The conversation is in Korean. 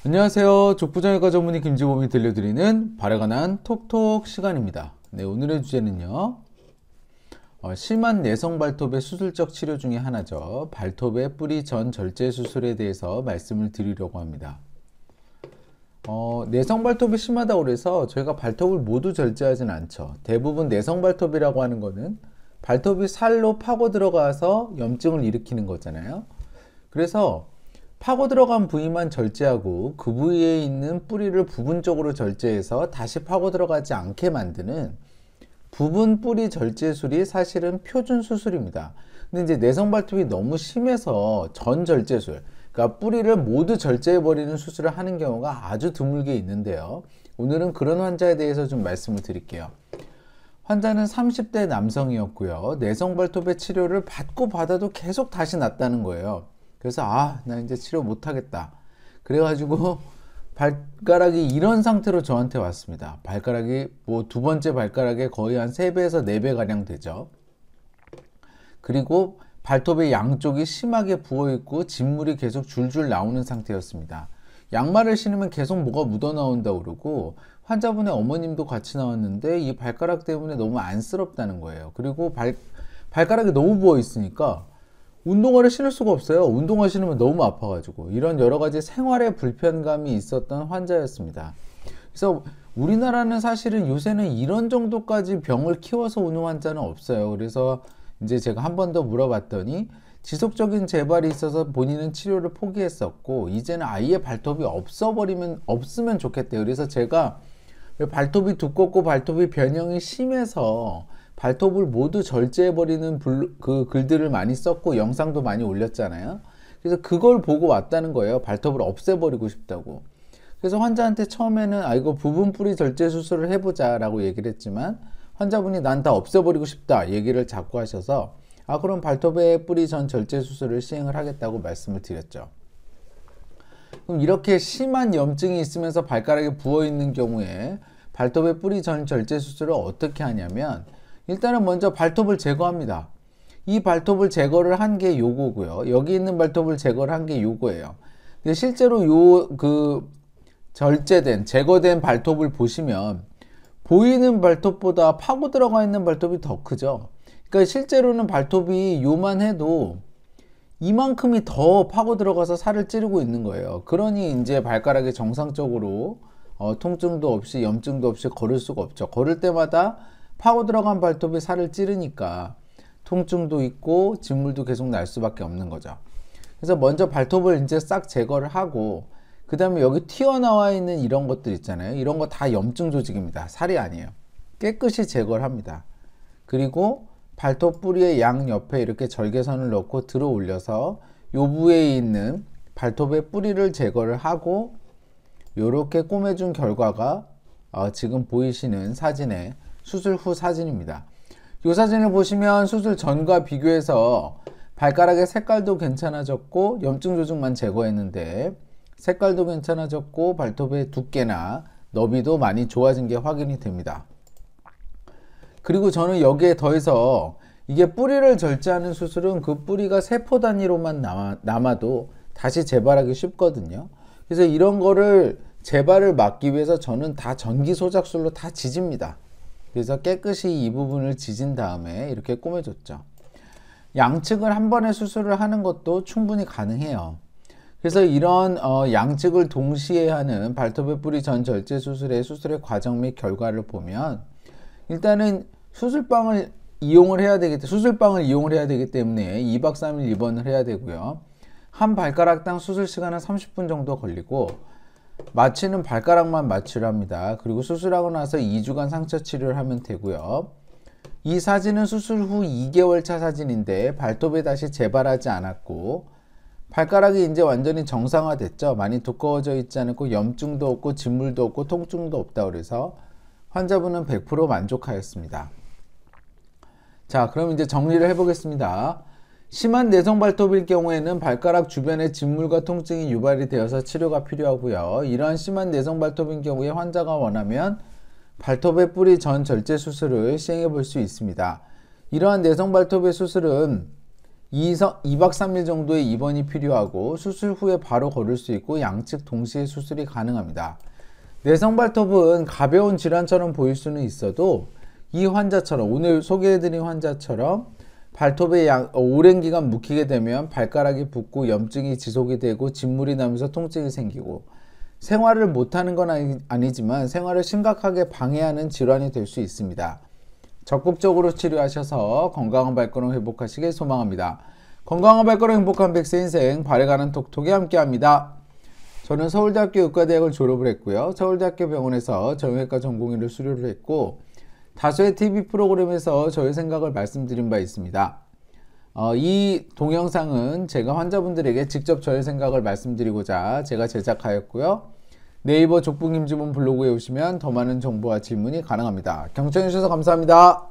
안녕하세요. 족부정외과 전문의 김지범이 들려드리는 발에 관한 톡톡 시간입니다. 네, 오늘의 주제는요. 심한 내성 발톱의 수술적 치료 중에 하나죠. 발톱의 뿌리 전 절제 수술에 대해서 말씀을 드리려고 합니다. 내성 발톱이 심하다고 해서 저희가 발톱을 모두 절제하진 않죠. 대부분 내성 발톱이라고 하는 거는 발톱이 살로 파고 들어가서 염증을 일으키는 거잖아요. 그래서 파고 들어간 부위만 절제하고 그 부위에 있는 뿌리를 부분적으로 절제해서 다시 파고 들어가지 않게 만드는 부분 뿌리 절제술이 사실은 표준 수술입니다. 근데 이제 내성 발톱이 너무 심해서 전 절제술, 그러니까 뿌리를 모두 절제해 버리는 수술을 하는 경우가 아주 드물게 있는데요. 오늘은 그런 환자에 대해서 좀 말씀을 드릴게요. 환자는 30대 남성이었고요. 내성 발톱의 치료를 받고 받아도 계속 다시 났다는 거예요. 그래서 나 이제 치료 못하겠다. 그래가지고 발가락이 이런 상태로 저한테 왔습니다. 발가락이 두 번째 발가락에 거의 한 3배에서 4배 가량 되죠. 그리고 발톱의 양쪽이 심하게 부어있고 진물이 계속 줄줄 나오는 상태였습니다. 양말을 신으면 계속 뭐가 묻어 나온다고 그러고, 환자분의 어머님도 같이 나왔는데 이 발가락 때문에 너무 안쓰럽다는 거예요. 그리고 발가락이 너무 부어 있으니까 운동화를 신을 수가 없어요. 운동화 신으면 너무 아파가지고. 이런 여러 가지 생활에 불편감이 있었던 환자였습니다. 그래서 우리나라는 사실은 요새는 이런 정도까지 병을 키워서 오는 환자는 없어요. 그래서 이제 제가 한 번 더 물어봤더니 지속적인 재발이 있어서 본인은 치료를 포기했었고, 이제는 아예 발톱이 없으면 좋겠대요. 그래서 제가 발톱이 두껍고 발톱이 변형이 심해서 발톱을 모두 절제해버리는 그 글들을 많이 썼고 영상도 많이 올렸잖아요. 그래서 그걸 보고 왔다는 거예요. 발톱을 없애버리고 싶다고. 그래서 환자한테 처음에는 이거 부분 뿌리 절제 수술을 해보자 라고 얘기를 했지만, 환자분이 난 다 없애버리고 싶다 얘기를 자꾸 하셔서 그럼 발톱의 뿌리 전 절제 수술을 시행을 하겠다고 말씀을 드렸죠. 그럼 이렇게 심한 염증이 있으면서 발가락이 부어있는 경우에 발톱의 뿌리 전 절제 수술을 어떻게 하냐면, 일단은 먼저 발톱을 제거합니다. 이 발톱을 제거를 한 게 요거고요. 여기 있는 발톱을 제거를 한 게 요거예요. 근데 실제로 제거된 발톱을 보시면 보이는 발톱보다 파고 들어가 있는 발톱이 더 크죠. 그러니까 실제로는 발톱이 요만해도 이만큼이 더 파고 들어가서 살을 찌르고 있는 거예요. 그러니 이제 발가락이 정상적으로 통증도 없이 염증도 없이 걸을 수가 없죠. 걸을 때마다 파고 들어간 발톱이 살을 찌르니까 통증도 있고 진물도 계속 날 수밖에 없는 거죠. 그래서 먼저 발톱을 이제 싹 제거를 하고, 그 다음에 여기 튀어나와 있는 이런 것들 있잖아요. 이런 거 다 염증 조직입니다. 살이 아니에요. 깨끗이 제거를 합니다. 그리고 발톱 뿌리의 양 옆에 이렇게 절개선을 넣고 들어 올려서 요 부위에 있는 발톱의 뿌리를 제거를 하고, 이렇게 꼬매준 결과가 지금 보이시는 사진의 수술 후 사진입니다. 이 사진을 보시면 수술 전과 비교해서 발가락의 색깔도 괜찮아졌고 염증 조직만 제거했는데 색깔도 괜찮아졌고 발톱의 두께나 너비도 많이 좋아진 게 확인이 됩니다. 그리고 저는 여기에 더해서 이게 뿌리를 절제하는 수술은 그 뿌리가 세포 단위로만 남아도 다시 재발하기 쉽거든요. 그래서 이런 거를 재발을 막기 위해서 저는 다 전기 소작술로 다 지집니다. 그래서 깨끗이 이 부분을 지진 다음에 이렇게 꼬매줬죠. 양측을 한 번에 수술을 하는 것도 충분히 가능해요. 그래서 이런 양측을 동시에 하는 발톱의 뿌리 전 절제 수술의 과정 및 결과를 보면, 일단은 수술방을 이용을 해야 되기 때문에 2박 3일 입원을 해야 되고요. 한 발가락당 수술 시간은 30분 정도 걸리고, 마취는 발가락만 마취를 합니다. 그리고 수술하고 나서 2주간 상처 치료를 하면 되고요. 이 사진은 수술 후 2개월 차 사진인데 발톱이 다시 재발하지 않았고, 발가락이 이제 완전히 정상화됐죠. 많이 두꺼워져 있지 않고 염증도 없고 진물도 없고 통증도 없다 그래서 환자분은 100% 만족하였습니다. 자, 그럼 이제 정리를 해보겠습니다. 심한 내성 발톱일 경우에는 발가락 주변에 진물과 통증이 유발이 되어서 치료가 필요하고요. 이러한 심한 내성 발톱인 경우에 환자가 원하면 발톱의 뿌리 전 절제 수술을 시행해 볼 수 있습니다. 이러한 내성 발톱의 수술은 2박 3일 정도의 입원이 필요하고 수술 후에 바로 걸을 수 있고 양측 동시에 수술이 가능합니다. 내성 발톱은 가벼운 질환처럼 보일 수는 있어도 이 환자처럼 오늘 소개해드린 환자처럼 발톱에 오랜 기간 묵히게 되면 발가락이 붓고 염증이 지속이 되고 진물이 나면서 통증이 생기고 생활을 못하는 건 아니지만 생활을 심각하게 방해하는 질환이 될 수 있습니다. 적극적으로 치료하셔서 건강한 발걸음 회복하시길 소망합니다. 건강한 발걸음 행복한 100세 인생 발해가는 톡톡이 함께합니다. 저는 서울대학교 의과대학을 졸업을 했고요. 서울대학교 병원에서 정형외과 전공의를 수료를 했고 다수의 TV 프로그램에서 저의 생각을 말씀드린 바 있습니다. 이 동영상은 제가 환자분들에게 직접 저의 생각을 말씀드리고자 제가 제작하였고요. 네이버 족북 김주문 블로그에 오시면 더 많은 정보와 질문이 가능합니다. 경청해 주셔서 감사합니다.